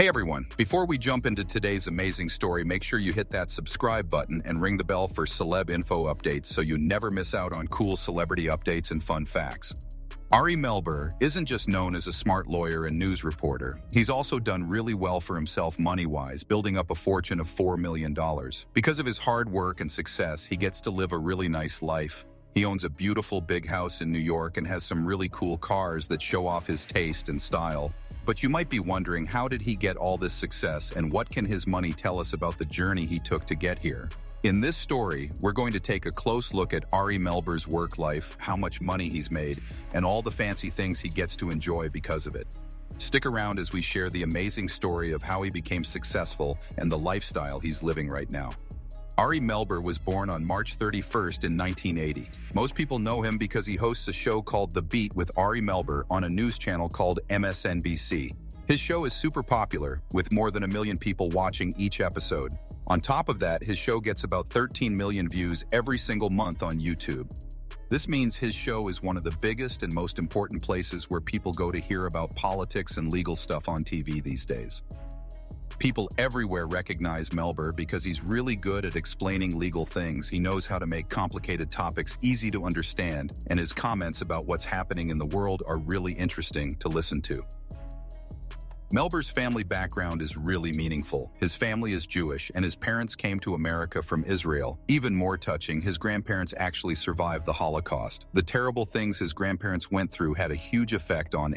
Hey everyone, before we jump into today's amazing story, make sure you hit that subscribe button and ring the bell for celeb info updates so you never miss out on cool celebrity updates and fun facts. Ari Melber isn't just known as a smart lawyer and news reporter. He's also done really well for himself money-wise, building up a fortune of $4 million. Because of his hard work and success, he gets to live a really nice life. He owns a beautiful big house in New York and has some really cool cars that show off his taste and style. But you might be wondering, how did he get all this success and what can his money tell us about the journey he took to get here? In this story, we're going to take a close look at Ari Melber's work life, how much money he's made, and all the fancy things he gets to enjoy because of it. Stick around as we share the amazing story of how he became successful and the lifestyle he's living right now. Ari Melber was born on March 31st in 1980. Most people know him because he hosts a show called The Beat with Ari Melber on a news channel called MSNBC. His show is super popular, with more than 1 million people watching each episode. On top of that, his show gets about 13 million views every single month on YouTube. This means his show is one of the biggest and most important places where people go to hear about politics and legal stuff on TV these days. People everywhere recognize Melber because he's really good at explaining legal things. He knows how to make complicated topics easy to understand, and his comments about what's happening in the world are really interesting to listen to. Melber's family background is really meaningful. His family is Jewish, and his parents came to America from Israel. Even more touching, his grandparents actually survived the Holocaust. The terrible things his grandparents went through had a huge effect on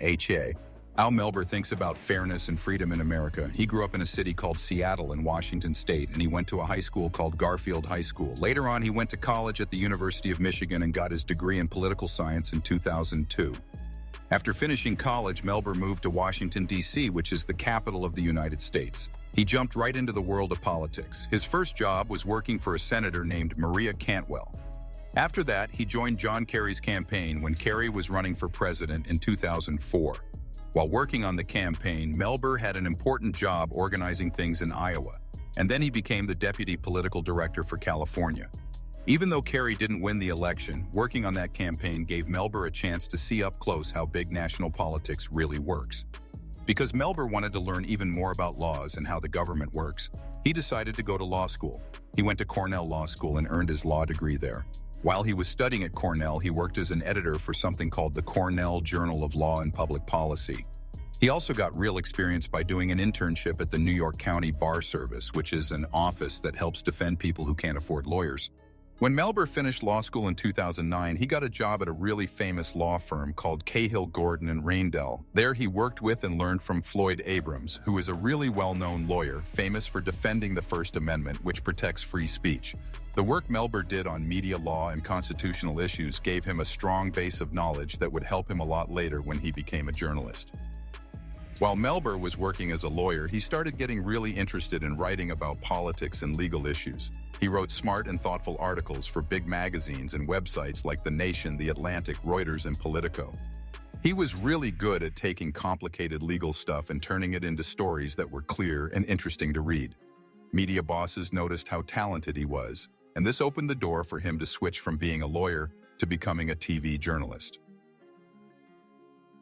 how Melber thinks about fairness and freedom in America. He grew up in a city called Seattle in Washington State, and he went to a high school called Garfield High School. Later on, he went to college at the University of Michigan and got his degree in political science in 2002. After finishing college, Melber moved to Washington, D.C., which is the capital of the United States. He jumped right into the world of politics. His first job was working for a senator named Maria Cantwell. After that, he joined John Kerry's campaign when Kerry was running for president in 2004. While working on the campaign, Melber had an important job organizing things in Iowa, and then he became the deputy political director for California. Even though Kerry didn't win the election, working on that campaign gave Melber a chance to see up close how big national politics really works. Because Melber wanted to learn even more about laws and how the government works, he decided to go to law school. He went to Cornell Law School and earned his law degree there. While he was studying at Cornell, he worked as an editor for something called the Cornell Journal of Law and Public Policy. He also got real experience by doing an internship at the New York County Bar Service, which is an office that helps defend people who can't afford lawyers. When Melber finished law school in 2009, he got a job at a really famous law firm called Cahill, Gordon and Randell. There he worked with and learned from Floyd Abrams, who is a really well-known lawyer, famous for defending the First Amendment, which protects free speech. The work Melber did on media law and constitutional issues gave him a strong base of knowledge that would help him a lot later when he became a journalist. While Melber was working as a lawyer, he started getting really interested in writing about politics and legal issues. He wrote smart and thoughtful articles for big magazines and websites like The Nation, The Atlantic, Reuters, and Politico. He was really good at taking complicated legal stuff and turning it into stories that were clear and interesting to read. Media bosses noticed how talented he was, and this opened the door for him to switch from being a lawyer to becoming a TV journalist.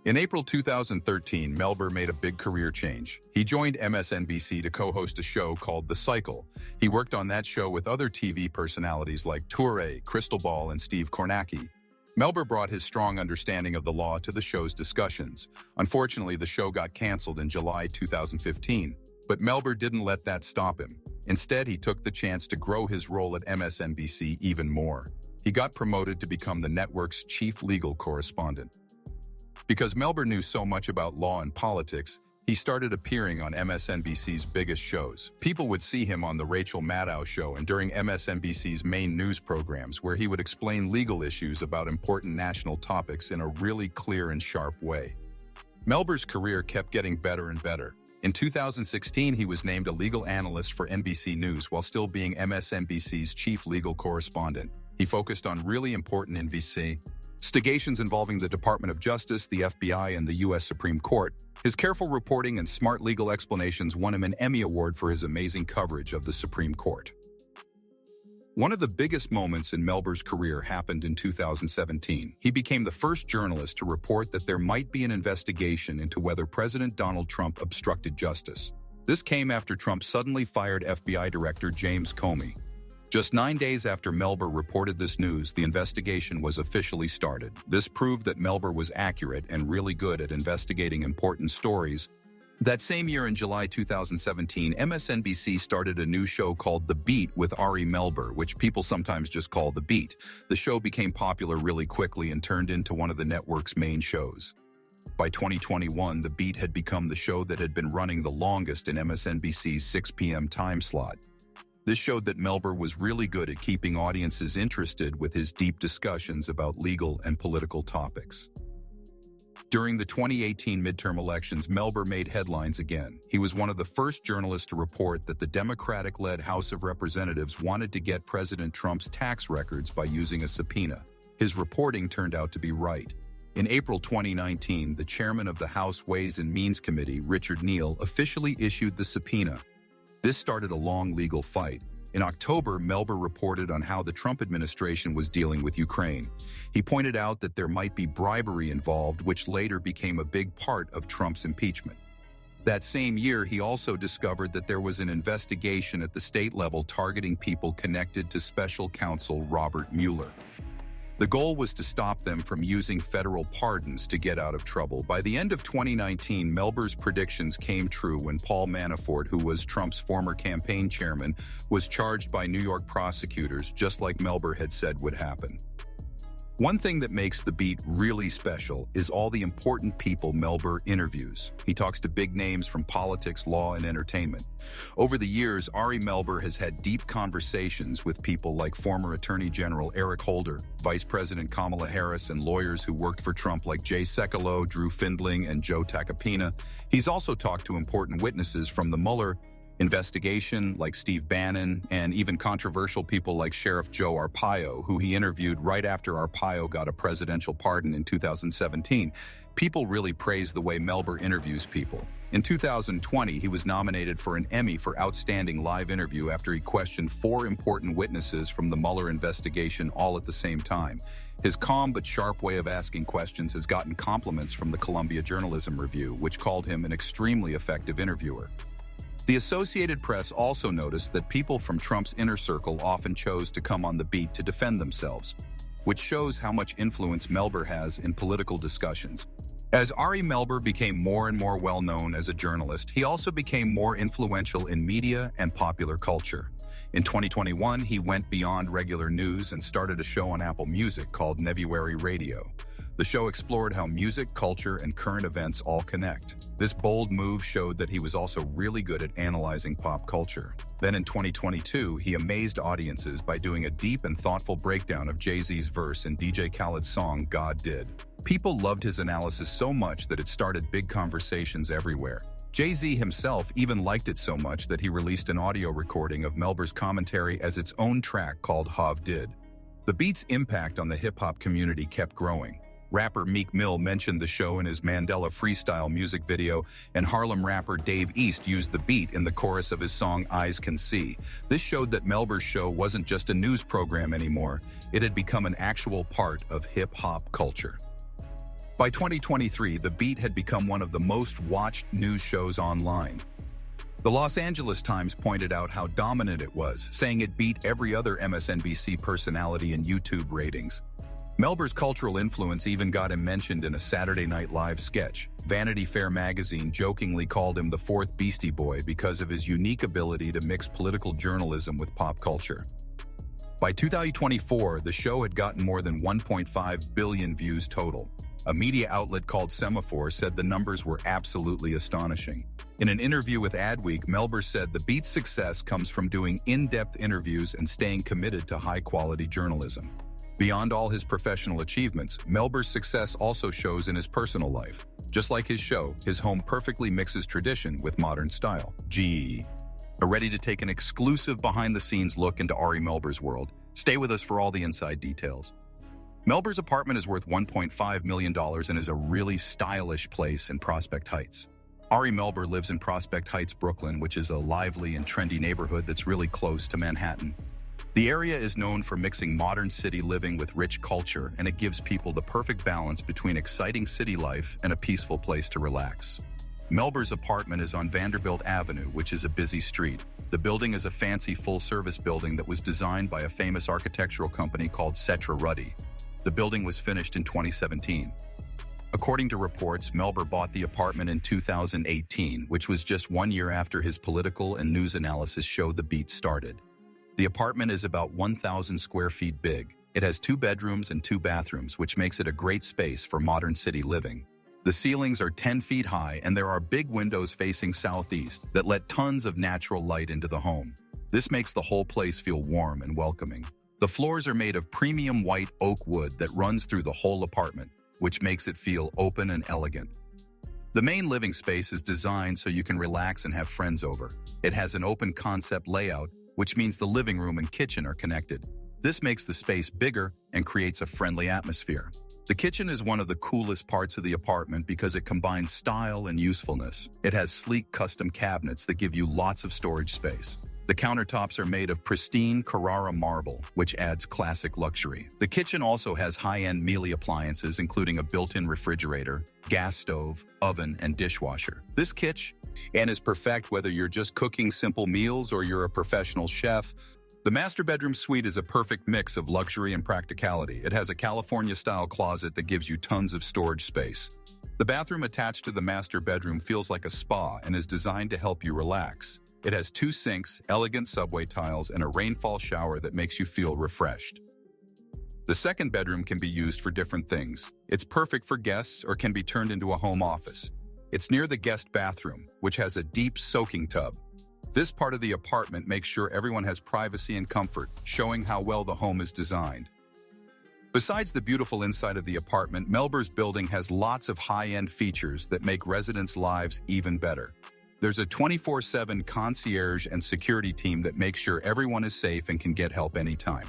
In April 2013, Melber made a big career change. He joined MSNBC to co-host a show called The Cycle. He worked on that show with other TV personalities like Touré, Crystal Ball, and Steve Kornacki. Melber brought his strong understanding of the law to the show's discussions. Unfortunately, the show got canceled in July 2015, but Melber didn't let that stop him. Instead, he took the chance to grow his role at MSNBC even more. He got promoted to become the network's chief legal correspondent. Because Melber knew so much about law and politics, he started appearing on MSNBC's biggest shows. People would see him on The Rachel Maddow Show and during MSNBC's main news programs, where he would explain legal issues about important national topics in a really clear and sharp way. Melber's career kept getting better and better. In 2016, he was named a legal analyst for NBC News while still being MSNBC's chief legal correspondent. He focused on really important investigations involving the Department of Justice, the FBI, and the U.S. Supreme Court. His careful reporting and smart legal explanations won him an Emmy Award for his amazing coverage of the Supreme Court. One of the biggest moments in Melber's career happened in 2017. He became the first journalist to report that there might be an investigation into whether President Donald Trump obstructed justice. This came after Trump suddenly fired FBI Director James Comey. Just 9 days after Melber reported this news, the investigation was officially started. This proved that Melber was accurate and really good at investigating important stories. That same year in July 2017, MSNBC started a new show called The Beat with Ari Melber, which people sometimes just call The Beat. The show became popular really quickly and turned into one of the network's main shows. By 2021, The Beat had become the show that had been running the longest in MSNBC's 6 p.m. time slot. This showed that Melber was really good at keeping audiences interested with his deep discussions about legal and political topics. During the 2018 midterm elections, Melber made headlines again. He was one of the first journalists to report that the Democratic-led House of Representatives wanted to get President Trump's tax records by using a subpoena. His reporting turned out to be right. In April 2019, the chairman of the House Ways and Means Committee, Richard Neal, officially issued the subpoena. This started a long legal fight. In October, Melber reported on how the Trump administration was dealing with Ukraine. He pointed out that there might be bribery involved, which later became a big part of Trump's impeachment. That same year, he also discovered that there was an investigation at the state level targeting people connected to special counsel Robert Mueller. The goal was to stop them from using federal pardons to get out of trouble. By the end of 2019, Melber's predictions came true when Paul Manafort, who was Trump's former campaign chairman, was charged by New York prosecutors, just like Melber had said would happen. One thing that makes The Beat really special is all the important people Melber interviews. He talks to big names from politics, law, and entertainment. Over the years, Ari Melber has had deep conversations with people like former Attorney General Eric Holder, Vice President Kamala Harris, and lawyers who worked for Trump like Jay Sekulow, Drew Findling, and Joe Tacopina. He's also talked to important witnesses from the Mueller investigation like Steve Bannon, and even controversial people like Sheriff Joe Arpaio, who he interviewed right after Arpaio got a presidential pardon in 2017. People really praise the way Melber interviews people. In 2020, he was nominated for an Emmy for Outstanding Live Interview after he questioned 4 important witnesses from the Mueller investigation all at the same time. His calm but sharp way of asking questions has gotten compliments from the Columbia Journalism Review, which called him an extremely effective interviewer. The Associated Press also noticed that people from Trump's inner circle often chose to come on The Beat to defend themselves, which shows how much influence Melber has in political discussions. As Ari Melber became more and more well-known as a journalist, he also became more influential in media and popular culture. In 2021, he went beyond regular news and started a show on Apple Music called Nevuary Radio. The show explored how music, culture, and current events all connect. This bold move showed that he was also really good at analyzing pop culture. Then in 2022, he amazed audiences by doing a deep and thoughtful breakdown of Jay-Z's verse in DJ Khaled's song, God Did. People loved his analysis so much that it started big conversations everywhere. Jay-Z himself even liked it so much that he released an audio recording of Melber's commentary as its own track called Hav Did. The Beat's impact on the hip-hop community kept growing. Rapper Meek Mill mentioned the show in his Mandela Freestyle music video, and Harlem rapper Dave East used The Beat in the chorus of his song Eyes Can See. This showed that Melber's show wasn't just a news program anymore, it had become an actual part of hip-hop culture. By 2023, The Beat had become one of the most watched news shows online. The Los Angeles Times pointed out how dominant it was, saying it beat every other MSNBC personality in YouTube ratings. Melber's cultural influence even got him mentioned in a Saturday Night Live sketch. Vanity Fair magazine jokingly called him the 4th Beastie Boy because of his unique ability to mix political journalism with pop culture. By 2024, the show had gotten more than 1.5 billion views total. A media outlet called Semaphore said the numbers were absolutely astonishing. In an interview with Adweek, Melber said the Beat's success comes from doing in-depth interviews and staying committed to high-quality journalism. Beyond all his professional achievements, Melber's success also shows in his personal life. Just like his show, his home perfectly mixes tradition with modern style. Are ready to take an exclusive behind-the-scenes look into Ari Melber's world? Stay with us for all the inside details. Melber's apartment is worth $1.5 million and is a really stylish place in Prospect Heights. Ari Melber lives in Prospect Heights, Brooklyn, which is a lively and trendy neighborhood that's really close to Manhattan. The area is known for mixing modern city living with rich culture, and it gives people the perfect balance between exciting city life and a peaceful place to relax. Melber's apartment is on Vanderbilt Avenue, which is a busy street. The building is a fancy full-service building that was designed by a famous architectural company called Setra Ruddy. The building was finished in 2017. According to reports, Melber bought the apartment in 2018, which was just 1 year after his political and news analysis show the beat started. The apartment is about 1,000 square feet big. It has 2 bedrooms and 2 bathrooms, which makes it a great space for modern city living. The ceilings are 10 feet high, and there are big windows facing southeast that let tons of natural light into the home. This makes the whole place feel warm and welcoming. The floors are made of premium white oak wood that runs through the whole apartment, which makes it feel open and elegant. The main living space is designed so you can relax and have friends over. It has an open concept layout, which means the living room and kitchen are connected. This makes the space bigger and creates a friendly atmosphere. The kitchen is one of the coolest parts of the apartment because it combines style and usefulness. It has sleek custom cabinets that give you lots of storage space. The countertops are made of pristine Carrara marble, which adds classic luxury. The kitchen also has high-end Miele appliances, including a built-in refrigerator, gas stove, oven, and dishwasher. This kitchen is perfect whether you're just cooking simple meals or you're a professional chef. The master bedroom suite is a perfect mix of luxury and practicality. It has a California-style closet that gives you tons of storage space. The bathroom attached to the master bedroom feels like a spa and is designed to help you relax. It has 2 sinks, elegant subway tiles, and a rainfall shower that makes you feel refreshed. The second bedroom can be used for different things. It's perfect for guests or can be turned into a home office. It's near the guest bathroom, which has a deep soaking tub. This part of the apartment makes sure everyone has privacy and comfort, showing how well the home is designed. Besides the beautiful inside of the apartment, Melber's building has lots of high-end features that make residents' lives even better. There's a 24/7 concierge and security team that makes sure everyone is safe and can get help anytime.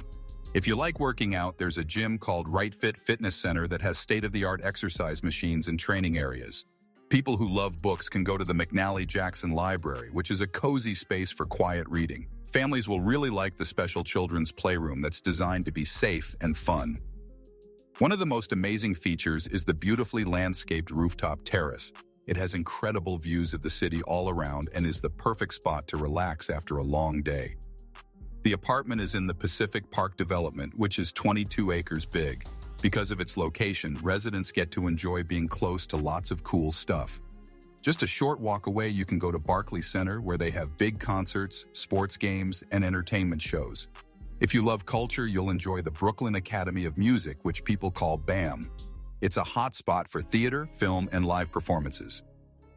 If you like working out, there's a gym called Right Fit Fitness Center that has state-of-the-art exercise machines and training areas. People who love books can go to the McNally Jackson Library, which is a cozy space for quiet reading. Families will really like the special children's playroom that's designed to be safe and fun. One of the most amazing features is the beautifully landscaped rooftop terrace. It has incredible views of the city all around and is the perfect spot to relax after a long day. The apartment is in the Pacific Park development, which is 22 acres big. Because of its location, residents get to enjoy being close to lots of cool stuff. Just a short walk away, you can go to Barclays Center, where they have big concerts, sports games, and entertainment shows. If you love culture, you'll enjoy the Brooklyn Academy of Music, which people call BAM. It's a hot spot for theater, film, and live performances.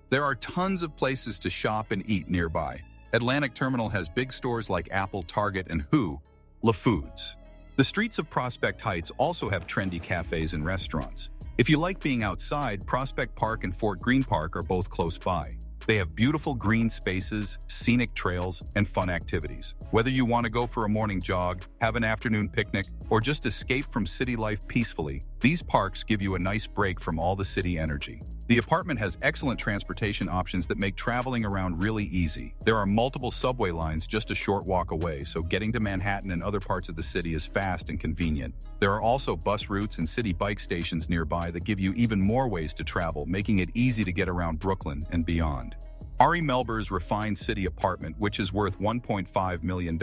There are tons of places to shop and eat nearby. Atlantic Terminal has big stores like Apple, Target, and La Foods. The streets of Prospect Heights also have trendy cafes and restaurants. If you like being outside, Prospect Park and Fort Greene Park are both close by. They have beautiful green spaces, scenic trails, and fun activities. Whether you want to go for a morning jog, have an afternoon picnic, or just escape from city life peacefully, these parks give you a nice break from all the city energy. The apartment has excellent transportation options that make traveling around really easy. There are multiple subway lines just a short walk away, so getting to Manhattan and other parts of the city is fast and convenient. There are also bus routes and city bike stations nearby that give you even more ways to travel, making it easy to get around Brooklyn and beyond. Ari Melber's refined city apartment, which is worth $1.5 million,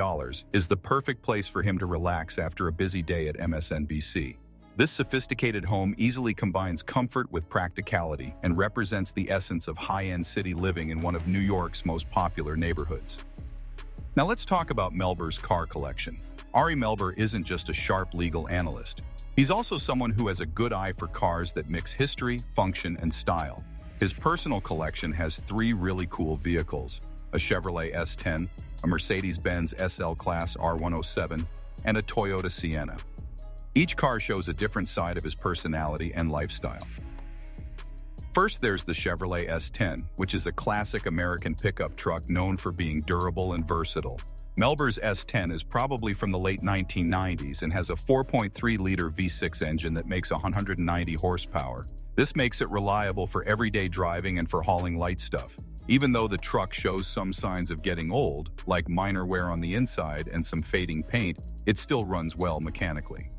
is the perfect place for him to relax after a busy day at MSNBC. This sophisticated home easily combines comfort with practicality and represents the essence of high-end city living in one of New York's most popular neighborhoods. Now let's talk about Melber's car collection. Ari Melber isn't just a sharp legal analyst. He's also someone who has a good eye for cars that mix history, function, and style. His personal collection has 3 really cool vehicles: a Chevrolet S10, a Mercedes-Benz SL Class R107, and a Toyota Sienna. Each car shows a different side of his personality and lifestyle. First, there's the Chevrolet S10, which is a classic American pickup truck known for being durable and versatile. Melber's S10 is probably from the late 1990s and has a 4.3-liter V6 engine that makes 190 horsepower. This makes it reliable for everyday driving and for hauling light stuff. Even though the truck shows some signs of getting old, like minor wear on the inside and some fading paint, it still runs well mechanically.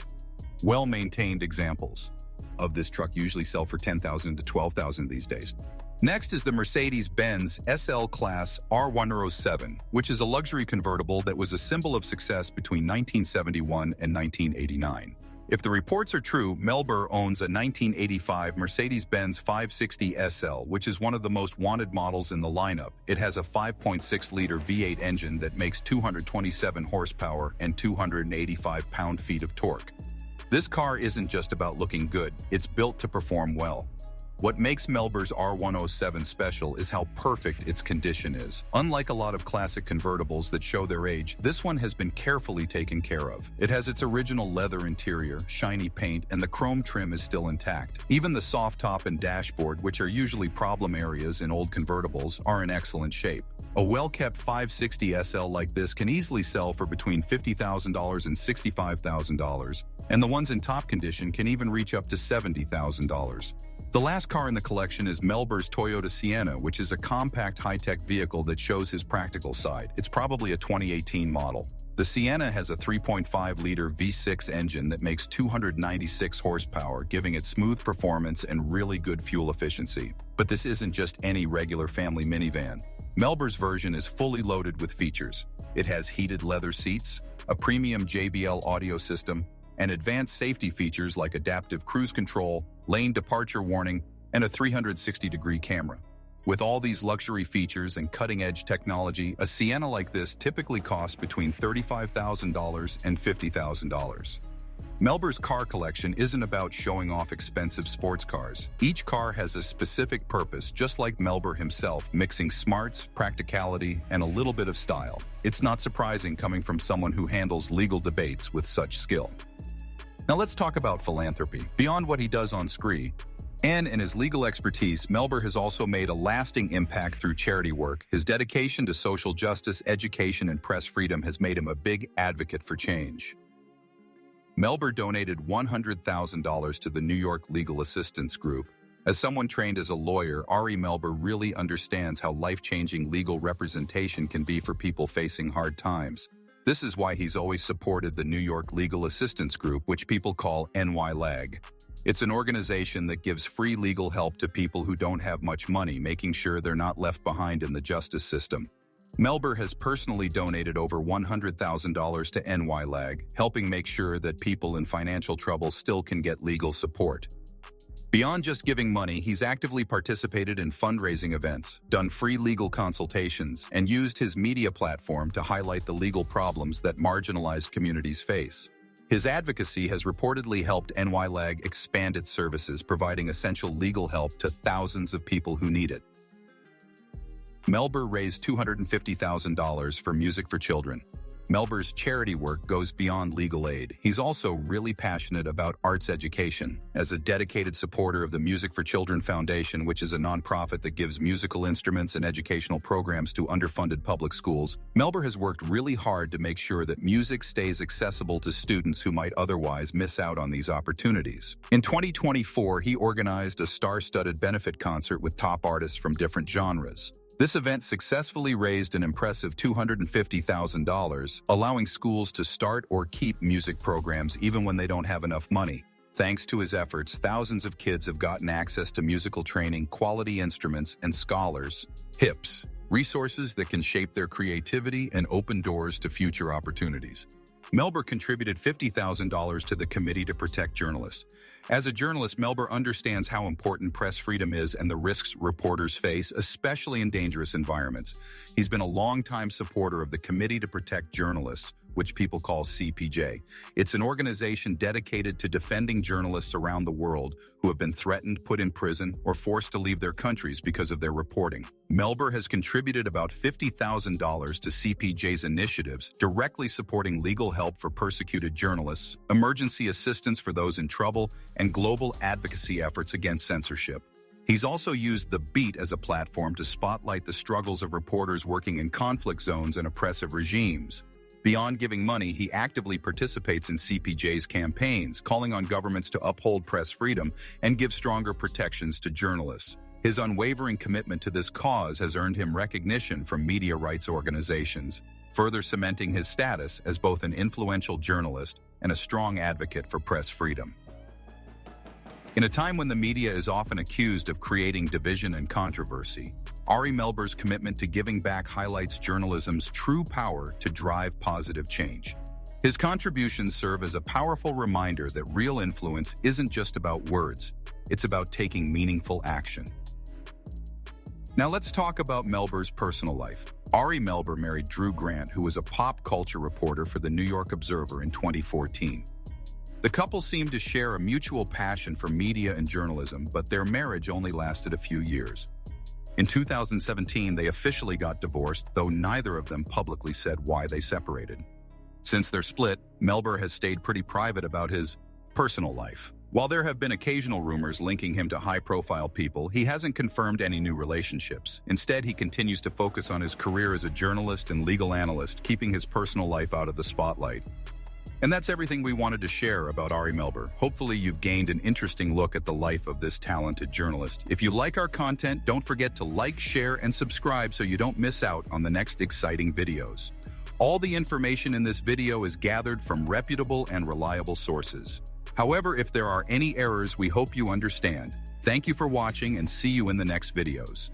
Well-maintained examples of this truck usually sell for $10,000 to $12,000 these days. Next is the Mercedes-Benz SL Class R107, which is a luxury convertible that was a symbol of success between 1971 and 1989. If the reports are true, Melber owns a 1985 Mercedes-Benz 560 SL, which is one of the most wanted models in the lineup. It has a 5.6-liter V8 engine that makes 227 horsepower and 285 pound-feet of torque. This car isn't just about looking good, it's built to perform well. What makes Melber's R107 special is how perfect its condition is. Unlike a lot of classic convertibles that show their age, this one has been carefully taken care of. It has its original leather interior, shiny paint, and the chrome trim is still intact. Even the soft top and dashboard, which are usually problem areas in old convertibles, are in excellent shape. A well-kept 560 SL like this can easily sell for between $50,000 and $65,000, and the ones in top condition can even reach up to $70,000. The last car in the collection is Melber's Toyota Sienna, which is a compact high-tech vehicle that shows his practical side. It's probably a 2018 model. The Sienna has a 3.5-liter V6 engine that makes 296 horsepower, giving it smooth performance and really good fuel efficiency. But this isn't just any regular family minivan. Melber's version is fully loaded with features. It has heated leather seats, a premium JBL audio system, and advanced safety features like adaptive cruise control, lane departure warning, and a 360-degree camera. With all these luxury features and cutting-edge technology, a Sienna like this typically costs between $35,000 and $50,000. Melber's car collection isn't about showing off expensive sports cars. Each car has a specific purpose, just like Melber himself, mixing smarts, practicality, and a little bit of style. It's not surprising coming from someone who handles legal debates with such skill. Now let's talk about philanthropy. Beyond what he does on screen, and in his legal expertise, Melber has also made a lasting impact through charity work. His dedication to social justice, education, and press freedom has made him a big advocate for change. Melber donated $100,000 to the New York Legal Assistance Group. As someone trained as a lawyer, Ari Melber really understands how life-changing legal representation can be for people facing hard times. This is why he's always supported the New York Legal Assistance Group, which people call NYLAG. It's an organization that gives free legal help to people who don't have much money, making sure they're not left behind in the justice system. Melber has personally donated over $100,000 to NYLAG, helping make sure that people in financial trouble still can get legal support. Beyond just giving money, he's actively participated in fundraising events, done free legal consultations, and used his media platform to highlight the legal problems that marginalized communities face. His advocacy has reportedly helped NYLAG expand its services, providing essential legal help to thousands of people who need it. Melber raised $250,000 for Music for Children. Melber's charity work goes beyond legal aid. He's also really passionate about arts education. As a dedicated supporter of the Music for Children Foundation, which is a nonprofit that gives musical instruments and educational programs to underfunded public schools, Melber has worked really hard to make sure that music stays accessible to students who might otherwise miss out on these opportunities. In 2024, he organized a star-studded benefit concert with top artists from different genres. This event successfully raised an impressive $250,000, allowing schools to start or keep music programs even when they don't have enough money. Thanks to his efforts, thousands of kids have gotten access to musical training, quality instruments, and scholars, HIPs, resources that can shape their creativity and open doors to future opportunities. Melber contributed $50,000 to the Committee to Protect Journalists. As a journalist, Melber understands how important press freedom is and the risks reporters face, especially in dangerous environments. He's been a longtime supporter of the Committee to Protect Journalists, which people call CPJ. It's an organization dedicated to defending journalists around the world who have been threatened, put in prison, or forced to leave their countries because of their reporting. Melber has contributed about $50,000 to CPJ's initiatives, directly supporting legal help for persecuted journalists, emergency assistance for those in trouble, and global advocacy efforts against censorship. He's also used The Beat as a platform to spotlight the struggles of reporters working in conflict zones and oppressive regimes. Beyond giving money, he actively participates in CPJ's campaigns, calling on governments to uphold press freedom and give stronger protections to journalists. His unwavering commitment to this cause has earned him recognition from media rights organizations, further cementing his status as both an influential journalist and a strong advocate for press freedom. In a time when the media is often accused of creating division and controversy, Ari Melber's commitment to giving back highlights journalism's true power to drive positive change. His contributions serve as a powerful reminder that real influence isn't just about words, it's about taking meaningful action. Now let's talk about Melber's personal life. Ari Melber married Drew Grant, who was a pop culture reporter for the New York Observer in 2014. The couple seemed to share a mutual passion for media and journalism, but their marriage only lasted a few years. In 2017, they officially got divorced, though neither of them publicly said why they separated. Since their split, Melber has stayed pretty private about his personal life. While there have been occasional rumors linking him to high-profile people, he hasn't confirmed any new relationships. Instead, he continues to focus on his career as a journalist and legal analyst, keeping his personal life out of the spotlight. And that's everything we wanted to share about Ari Melber. Hopefully you've gained an interesting look at the life of this talented journalist. If you like our content, don't forget to like, share, and subscribe so you don't miss out on the next exciting videos. All the information in this video is gathered from reputable and reliable sources. However, if there are any errors, we hope you understand. Thank you for watching and see you in the next videos.